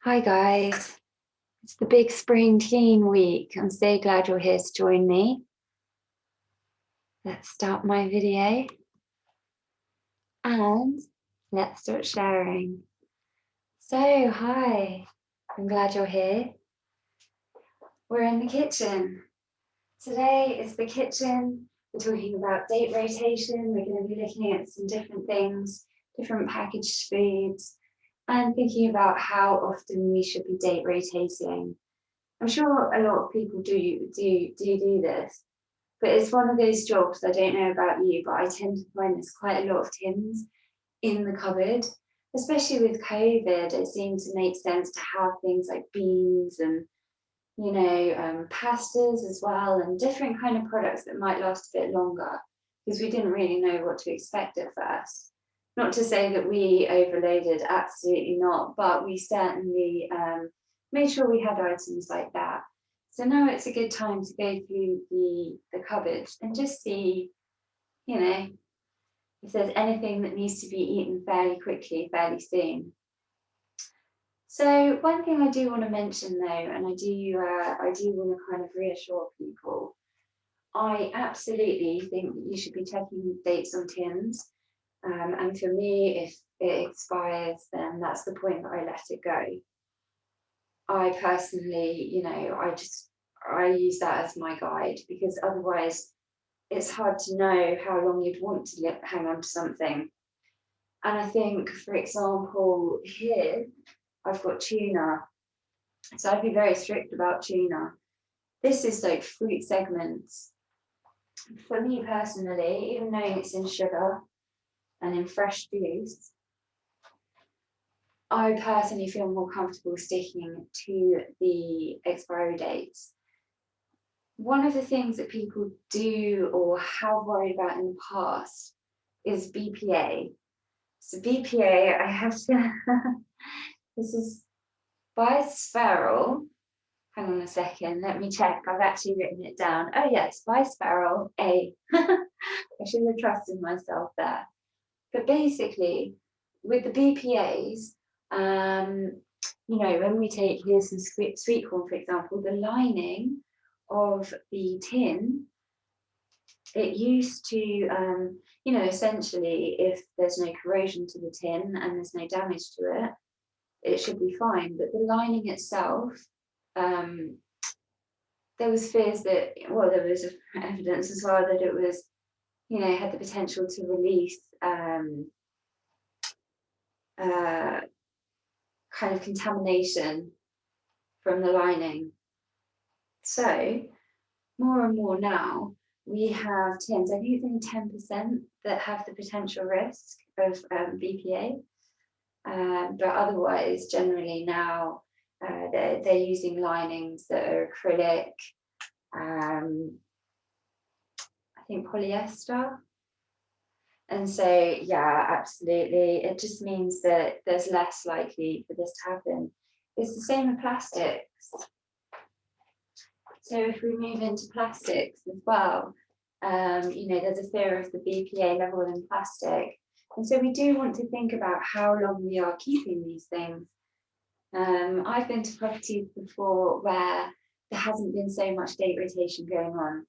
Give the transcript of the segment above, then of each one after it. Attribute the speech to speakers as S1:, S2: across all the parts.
S1: Hi guys, it's the big spring teen week. I'm so glad you're here to join me. Let's start my video and let's start sharing. So, hi, I'm glad you're here. We're in the kitchen. Today is the kitchen. We're talking about date rotation. We're going to be looking at some different things, different packaged foods, and thinking about how often we should be date rotating. I'm sure a lot of people do this, but it's one of those jobs. I don't know about you, but I tend to find there's quite a lot of tins in the cupboard, especially with COVID. It seemed to make sense to have things like beans and pastas as well, and different kind of products that might last a bit longer because we didn't really know what to expect at first. Not to say that we overloaded, absolutely not, but we certainly made sure we had items like that. So now it's a good time to go through the cupboard and just see, if there's anything that needs to be eaten fairly quickly, fairly soon. So one thing I do want to mention though, and I do want to kind of reassure people, I absolutely think that you should be checking dates on tins. And for me, if it expires, then that's the point that I let it go. I personally, I use that as my guide because otherwise it's hard to know how long you'd want to hang on to something. And I think, for example, here I've got tuna. So I'd be very strict about tuna. This is like fruit segments. For me personally, even knowing it's in sugar and in fresh juice, I personally feel more comfortable sticking to the expiry dates. One of the things that people do or have worried about in the past is BPA. So BPA, I have to, this is bisphenol. Hang on a second, let me check. I've actually written it down. Oh yes, bisphenol A. I should have trusted myself there. But basically, with the BPAs, when we take here some sweet corn, for example, the lining of the tin, it used to, essentially, if there's no corrosion to the tin and there's no damage to it, it should be fine. But the lining itself, there was fears that, well, there was evidence as well that it was, had the potential to release kind of contamination from the lining. So more and more now, we have tins, I think it's only 10% that have the potential risk of BPA. But otherwise, generally now, they're using linings that are acrylic, I think polyester. And so, yeah, absolutely. It just means that there's less likely for this to happen. It's the same with plastics. So if we move into plastics as well, there's a fear of the BPA level in plastic. And so we do want to think about how long we are keeping these things. I've been to properties before where there hasn't been so much date rotation going on.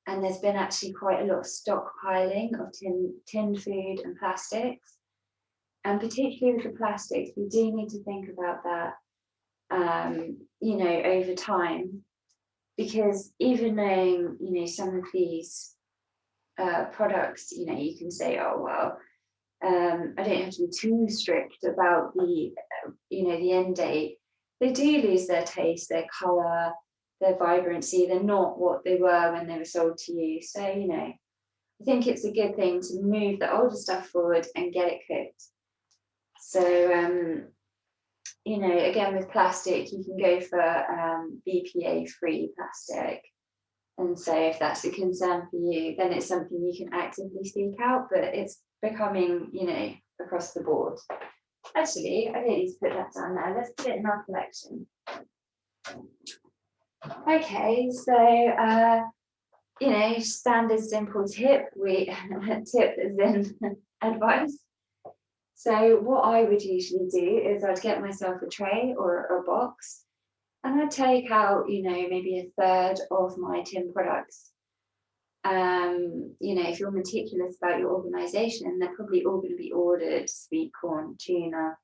S1: And there's been actually quite a lot of stockpiling of tinned food and plastics. And particularly with the plastics, we do need to think about that, over time. Because even knowing, some of these products, you can say, oh, well, I don't have to be too strict about the end date. They do lose their taste, their colour, their vibrancy. They're not what they were when they were sold to you. So, I think it's a good thing to move the older stuff forward and get it cooked. So, again, with plastic, you can go for BPA-free plastic. And so if that's a concern for you, then it's something you can actively seek out, but it's becoming, across the board. Actually, I don't need to put that down there. Let's put it in our collection. Okay, so, standard simple tip, tip as in advice. So what I would usually do is I'd get myself a tray or a box, and I'd take out, maybe a third of my tin products. If you're meticulous about your organization, they're probably all going to be ordered sweet corn, tuna.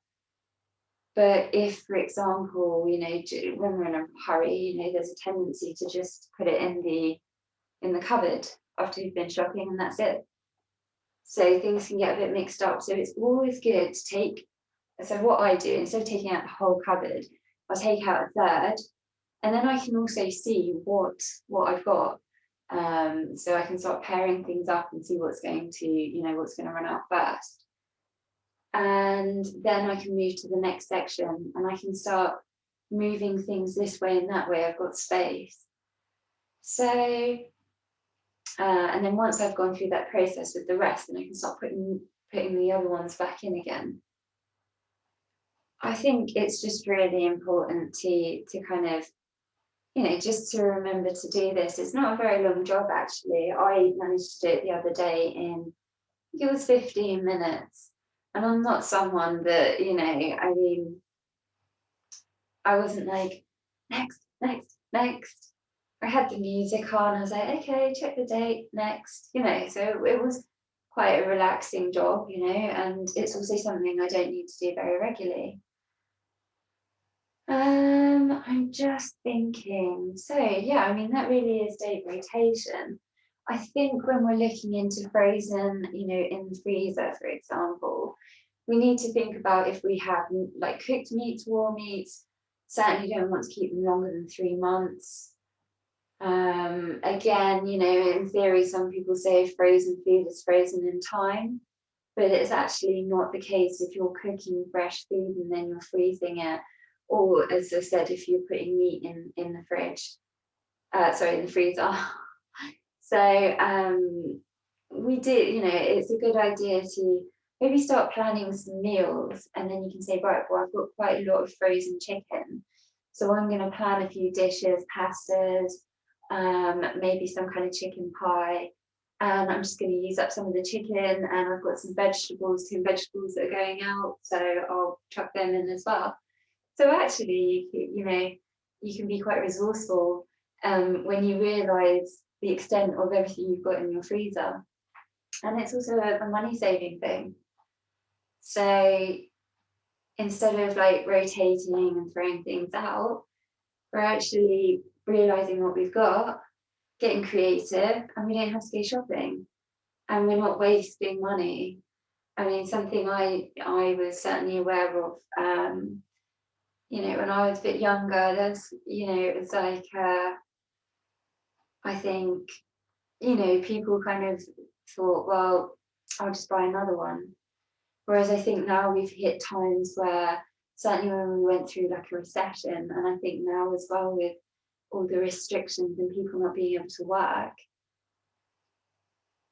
S1: But if, for example, when we're in a hurry, there's a tendency to just put it in the cupboard after you've been shopping, and that's it. So things can get a bit mixed up. So it's always good to take. So what I do, instead of taking out the whole cupboard, I'll take out a third, and then I can also see what I've got. So I can start pairing things up and see what's going to run out first. And then I can move to the next section, and I can start moving things this way and that way. I've got space. So, and then once I've gone through that process with the rest, then I can start putting the other ones back in again. I think it's just really important to kind of, just to remember to do this. It's not a very long job, actually. I managed to do it the other day in, I think it was 15 minutes. And I'm not someone that, I wasn't like, next, next, next. I had the music on. I was like, okay, check the date, next, so it was quite a relaxing job, and it's also something I don't need to do very regularly. I'm just thinking. So yeah, that really is date rotation. I think when we're looking into frozen, in the freezer, for example, we need to think about if we have like cooked meats, raw meats. Certainly don't want to keep them longer than 3 months. Again, in theory, some people say frozen food is frozen in time, but it's actually not the case if you're cooking fresh food and then you're freezing it. Or, as I said, if you're putting meat in the fridge, in the freezer. So we do, it's a good idea to maybe start planning some meals, and then you can say, right, well, I've got quite a lot of frozen chicken, so I'm going to plan a few dishes, pastas, maybe some kind of chicken pie, and I'm just going to use up some of the chicken, and I've got some vegetables, tin vegetables that are going out, so I'll chuck them in as well. So actually, you can be quite resourceful when you realise the extent of everything you've got in your freezer. And it's also a money-saving thing. So instead of like rotating and throwing things out, we're actually realising what we've got, getting creative, and we don't have to go shopping. And we're not wasting money. Something I was certainly aware of, when I was a bit younger, there's, it was like, I think, people kind of thought, well, I'll just buy another one. Whereas I think now we've hit times where, certainly when we went through like a recession, and I think now as well with all the restrictions and people not being able to work,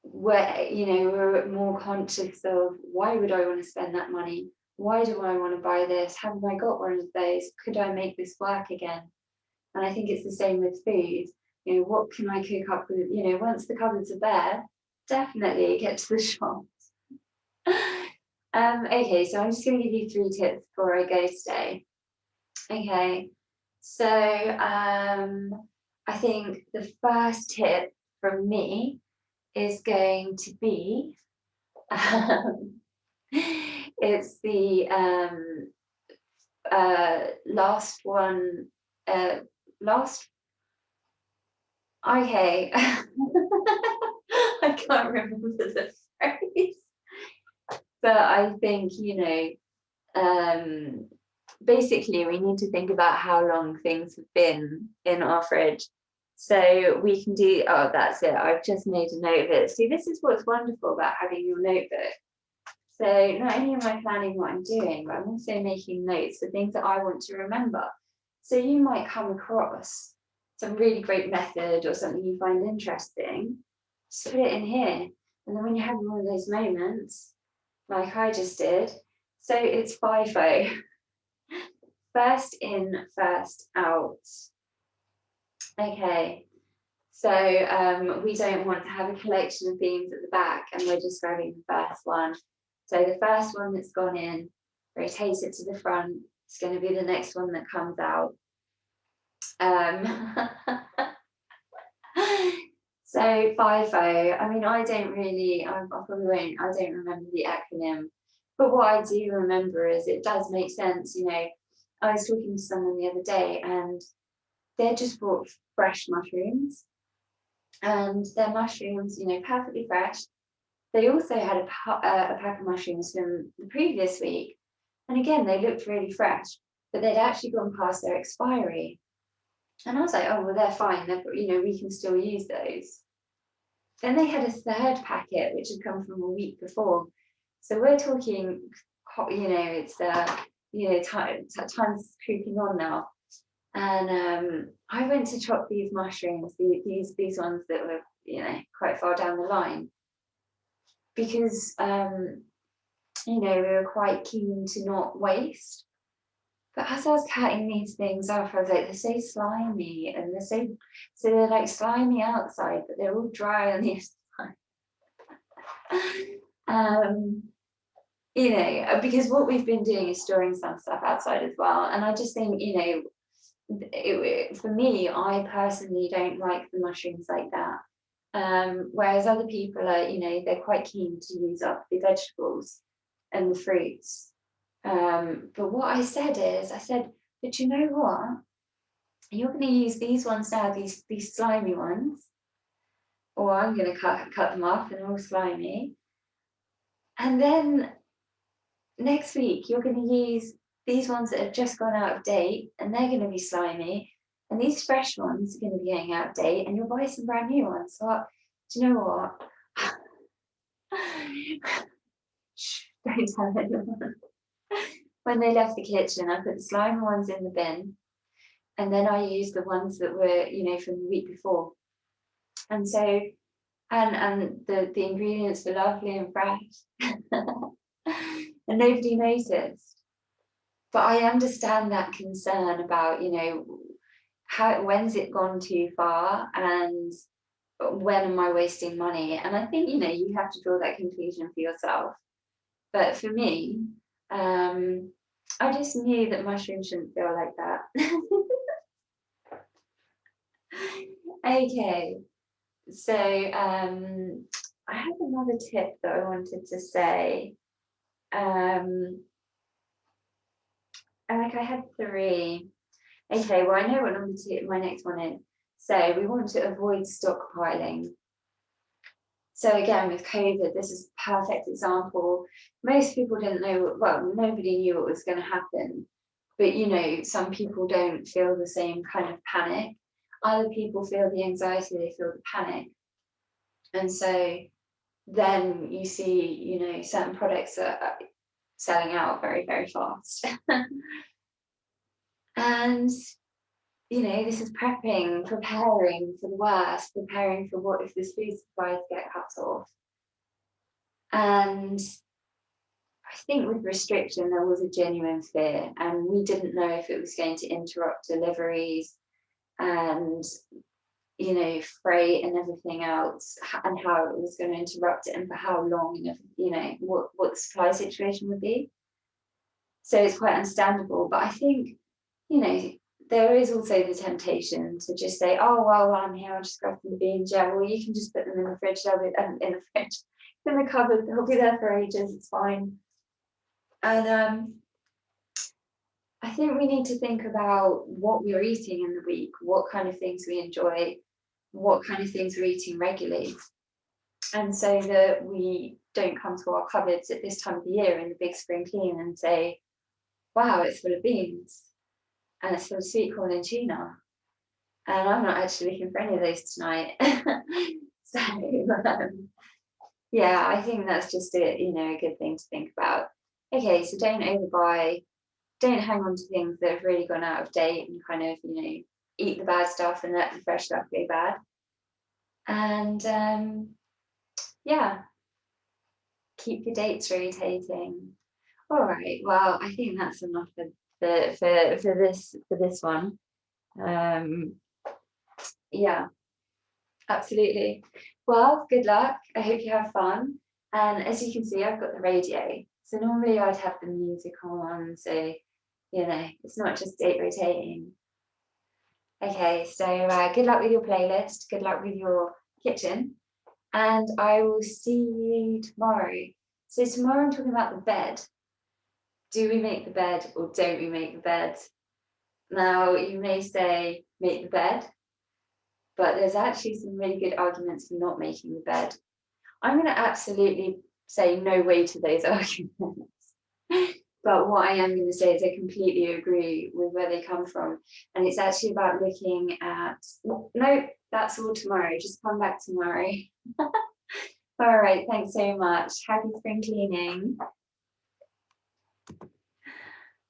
S1: where, we're more conscious of, why would I want to spend that money? Why do I want to buy this? Haven't I got one of those? Could I make this work again? And I think it's the same with food. What can I cook up with? Once the cupboards are bare, definitely get to the shops. Okay, so I'm just going to give you 3 tips before I go today. Okay, so I think the first tip from me is going to be it's the last one. Okay. I can't remember the phrase, but I think, basically we need to think about how long things have been in our fridge. So we can do, oh, that's it. I've just made a note of it. See, this is what's wonderful about having your notebook. So not only am I planning what I'm doing, but I'm also making notes for things that I want to remember. So you might come across some really great method or something you find interesting, just put it in here. And then when you're having one of those moments, like I just did, so it's FIFO. First in, first out. Okay, so we don't want to have a collection of beans at the back and we're just grabbing the first one. So the first one that's gone in, rotate it to the front. It's going to be the next one that comes out. So FIFO, I mean, I probably won't, I don't remember the acronym, but what I do remember is it does make sense. You know, I was talking to someone the other day and they just bought fresh mushrooms, and their mushrooms, you know, perfectly fresh. They also had a pack of mushrooms from the previous week, and again, they looked really fresh, but they'd actually gone past their expiry. And I was like, oh, well, they're fine. You know, we can still use those. Then they had a third packet, which had come from a week before. So we're talking, you know, it's, you know, time's creeping on now. And I went to chop these mushrooms, these ones that were, you know, quite far down the line, because, you know, we were quite keen to not waste. But as I was cutting these things off, I was like, they're so slimy, and so they're like slimy outside, but they're all dry on the inside. You know, because what we've been doing is storing some stuff outside as well. And I just think, you know, for me, I personally don't like the mushrooms like that. Whereas other people are, you know, they're quite keen to use up the vegetables and the fruits. But what I said is, but you know what? You're going to use these ones now, these slimy ones, or I'm going to cut them off and they're all slimy. And then next week, you're going to use these ones that have just gone out of date, and they're going to be slimy. And these fresh ones are going to be getting out of date, and you'll buy some brand new ones. So, do you know what? Shh, don't tell anyone. When they left the kitchen, I put the slimy ones in the bin, and then I used the ones that were, you know, from the week before. And so, and the ingredients were lovely and fresh, and nobody noticed. But I understand that concern about, you know, when's it gone too far, and when am I wasting money? And I think, you know, you have to draw that conclusion for yourself. But for me, I just knew that mushrooms shouldn't feel like that. Okay, so I have another tip that I wanted to say. Like I had 3. Okay, well, I know what number 2, my next one is. So we want to avoid stockpiling. So again, with COVID, this is a perfect example. Most people didn't know, well, nobody knew what was going to happen. But, you know, some people don't feel the same kind of panic. Other people feel the anxiety, they feel the panic. And so then you see, you know, certain products are selling out very, very fast. And, you know, this is preparing for the worst, preparing for what if the food supplies get cut off. And I think with restriction, there was a genuine fear, and we didn't know if it was going to interrupt deliveries and, you know, freight and everything else, and how it was going to interrupt it and for how long, and, you know, what the supply situation would be. So it's quite understandable. But I think, you know, there is also the temptation to just say, oh, well, while I'm here, I'll just grab the beans. Yeah, well, you can just put them in the fridge. They'll be in the cupboard. They'll be there for ages. It's fine. And I think we need to think about what we're eating in the week, what kind of things we enjoy, what kind of things we're eating regularly. And so that we don't come to our cupboards at this time of the year in the big spring clean and say, wow, it's full of beans, and it's full of sweet corn and tuna, and I'm not actually looking for any of those tonight. So yeah, I think that's just a good thing to think about. Okay, so don't overbuy, don't hang on to things that have really gone out of date, and kind of, you know, eat the bad stuff and let the fresh stuff go bad. And yeah, keep your dates rotating. All right, well, I think that's enough for this one. Yeah, absolutely. Well, good luck. I hope you have fun. And as you can see, I've got the radio. So normally I'd have the music on, so, you know, it's not just it rotating. Okay, so good luck with your playlist, good luck with your kitchen, and I will see you tomorrow. So tomorrow I'm talking about the bed. Do we make the bed or don't we make the bed? Now, you may say make the bed, but there's actually some really good arguments for not making the bed. I'm going to absolutely say no way to those arguments. But what I am going to say is I completely agree with where they come from. And it's actually about looking at, no, that's all tomorrow. Just come back tomorrow. All right, thanks so much. Happy spring cleaning.